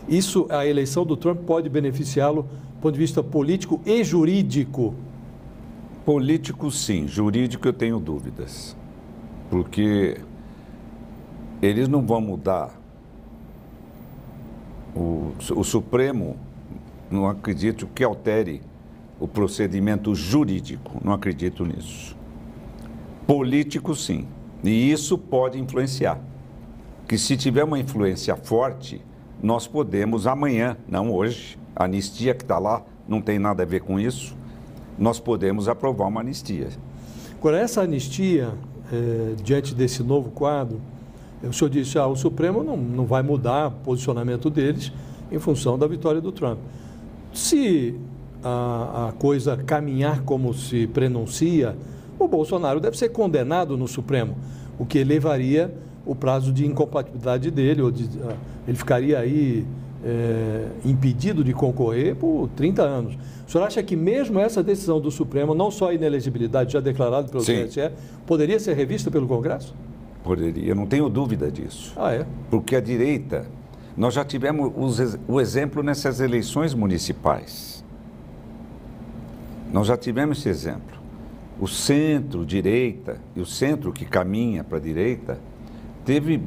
Isso, a eleição do Trump pode beneficiá-lo do ponto de vista político e jurídico? Político, sim. Jurídico, eu tenho dúvidas. Porque eles não vão mudar. O Supremo, não acredito que altere o procedimento jurídico. Não acredito nisso. Político, sim. E isso pode influenciar. Que se tiver uma influência forte, nós podemos amanhã, não hoje, a anistia que está lá não tem nada a ver com isso, nós podemos aprovar uma anistia. Agora, essa anistia, diante desse novo quadro, o senhor disse, o Supremo não vai mudar o posicionamento deles em função da vitória do Trump. Se a coisa caminhar como se prenuncia, o Bolsonaro deve ser condenado no Supremo, o que elevaria o prazo de incompatibilidade dele, ele ficaria aí impedido de concorrer por 30 anos. O senhor acha que mesmo essa decisão do Supremo, não só a inelegibilidade já declarada pelo TSE, poderia ser revista pelo Congresso? Poderia, não tenho dúvida disso. É? Porque a direita, nós já tivemos o exemplo nessas eleições municipais. Nós já tivemos esse exemplo. O centro-direita e o centro que caminha para a direita teve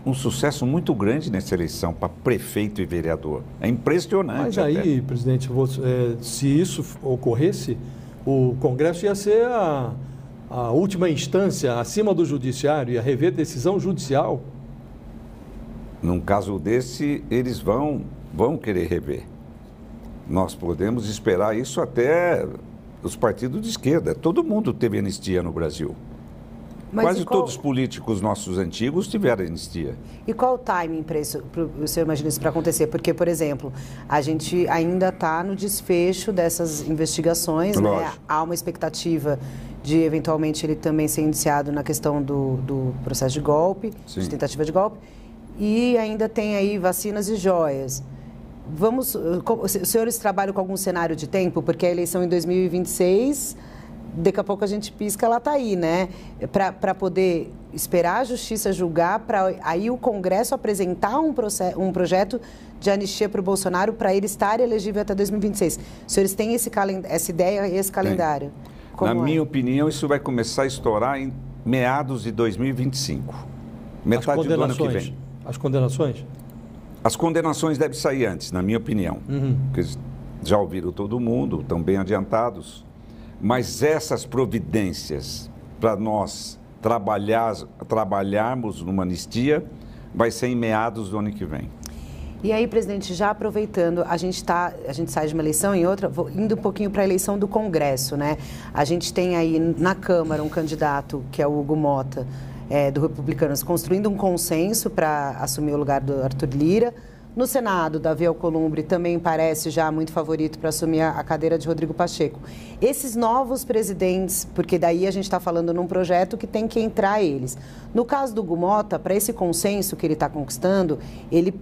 um sucesso muito grande nessa eleição para prefeito e vereador. É impressionante. Mas aí, presidente, se isso ocorresse, o Congresso ia ser a última instância acima do judiciário, ia rever decisão judicial. Num caso desse, eles vão querer rever. Nós podemos esperar isso até os partidos de esquerda. Todo mundo teve anistia no Brasil. Mas quase todos os políticos nossos antigos tiveram anistia. E qual o timing para isso, o senhor imagina isso para acontecer? Porque, por exemplo, a gente ainda está no desfecho dessas investigações, né? Há uma expectativa de, eventualmente, ele também ser indiciado na questão do processo de golpe, de tentativa de golpe, e ainda tem aí vacinas e joias. Os senhores trabalham com algum cenário de tempo? Porque a eleição em 2026... daqui a pouco a gente pisca, ela está aí, né? Para poder esperar a justiça julgar, para aí o Congresso apresentar um projeto de anistia para o Bolsonaro, para ele estar elegível até 2026. Os senhores têm essa ideia e esse calendário? Na minha opinião, isso vai começar a estourar em meados de 2025. Metade do ano que vem. As condenações? As condenações devem sair antes, na minha opinião. Porque já ouviram todo mundo, estão bem adiantados. Mas essas providências para nós trabalharmos numa anistia vai ser em meados do ano que vem. E aí, presidente, já aproveitando, a gente sai de uma eleição em outra, indo um pouquinho para a eleição do Congresso, né? A gente tem aí na Câmara um candidato, que é o Hugo Motta, do Republicanos, construindo um consenso para assumir o lugar do Arthur Lira. No Senado, Davi Alcolumbre também parece já muito favorito para assumir a cadeira de Rodrigo Pacheco. Esses novos presidentes, porque daí a gente está falando num projeto que tem que entrar eles. No caso do Hugo Motta, para esse consenso que ele está conquistando, ele,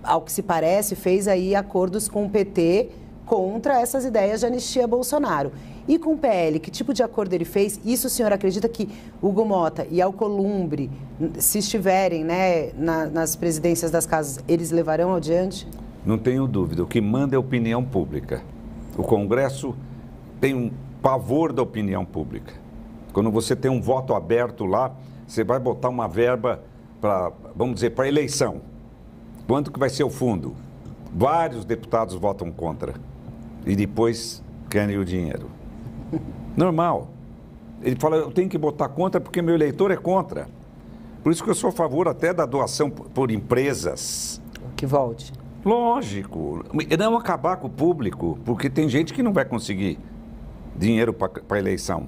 ao que se parece, fez aí acordos com o PT contra essas ideias de anistia a Bolsonaro. E com o PL, que tipo de acordo ele fez? Isso o senhor acredita que Hugo Motta e Alcolumbre, se estiverem, né, nas presidências das casas, eles levarão adiante? Não tenho dúvida. O que manda é a opinião pública. O Congresso tem um pavor da opinião pública. Quando você tem um voto aberto lá, você vai botar uma verba para, vamos dizer, para eleição. Quanto que vai ser o fundo? Vários deputados votam contra. E depois querem o dinheiro. Normal. Ele fala, eu tenho que botar contra porque meu eleitor é contra. Por isso que eu sou a favor até da doação por empresas. Que volte. Lógico. E não acabar com o público, porque tem gente que não vai conseguir dinheiro para a eleição.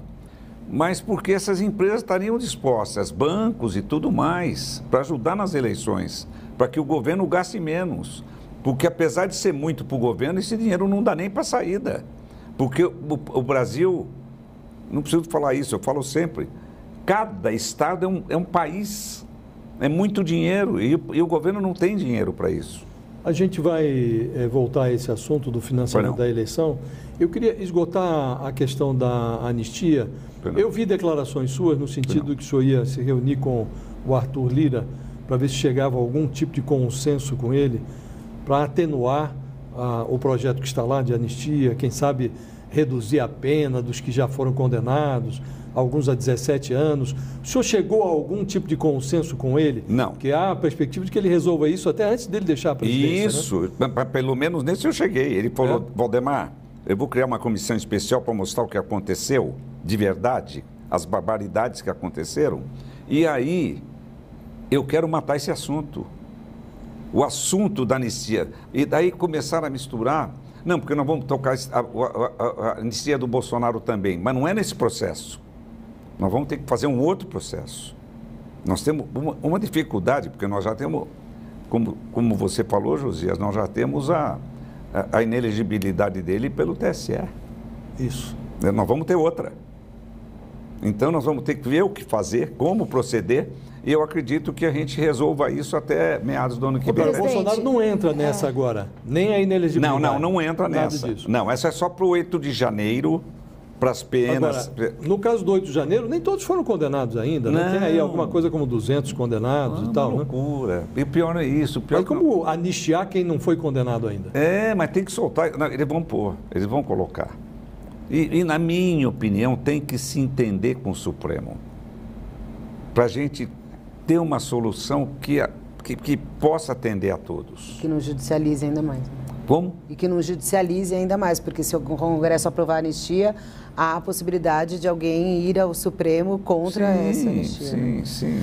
Mas porque essas empresas estariam dispostas, bancos e tudo mais, para ajudar nas eleições, para que o governo gaste menos. Porque apesar de ser muito para o governo, esse dinheiro não dá nem para saída. Porque o Brasil, não preciso falar isso, eu falo sempre, cada estado é um país, é muito dinheiro e o governo não tem dinheiro para isso. A gente vai voltar a esse assunto do financiamento da eleição. Eu queria esgotar a questão da anistia. Eu vi declarações suas no sentido que o senhor ia se reunir com o Arthur Lira para ver se chegava a algum tipo de consenso com ele. para atenuar o projeto que está lá de anistia, quem sabe reduzir a pena dos que já foram condenados, alguns a 17 anos. O senhor chegou a algum tipo de consenso com ele? Não. Porque há a perspectiva de que ele resolva isso até antes dele deixar a presidência. Isso, né? Pelo menos nesse eu cheguei. Ele falou, Valdemar, eu vou criar uma comissão especial para mostrar o que aconteceu de verdade, as barbaridades que aconteceram, e aí eu quero matar esse assunto. O assunto da anistia. E daí começaram a misturar. Não, porque nós vamos tocar a anistia do Bolsonaro também. Mas não é nesse processo. Nós vamos ter que fazer um outro processo. Nós temos uma dificuldade, porque nós já temos, como você falou, Josias, nós já temos a inelegibilidade dele pelo TSE. Isso. Nós vamos ter outra. Então, nós vamos ter que ver o que fazer, como proceder, e eu acredito que a gente resolva isso até meados do ano que vem. Agora, o Bolsonaro não entra nessa agora, nem a inelegibilidade. Não entra nessa. Disso. Não, essa é só para o 8 de janeiro, para as penas. Agora, no caso do 8 de janeiro, nem todos foram condenados ainda, né? Tem aí alguma coisa como 200 condenados e tal, uma loucura. E o pior é isso. Mas como anistiar quem não foi condenado ainda? Mas tem que soltar. Não, eles vão pôr, eles vão colocar. E, na minha opinião, tem que se entender com o Supremo. Para a gente ter uma solução que possa atender a todos. Que não judicialize ainda mais. Como? E que não judicialize ainda mais, porque se o Congresso aprovar a anistia, há a possibilidade de alguém ir ao Supremo contra essa anistia. Sim.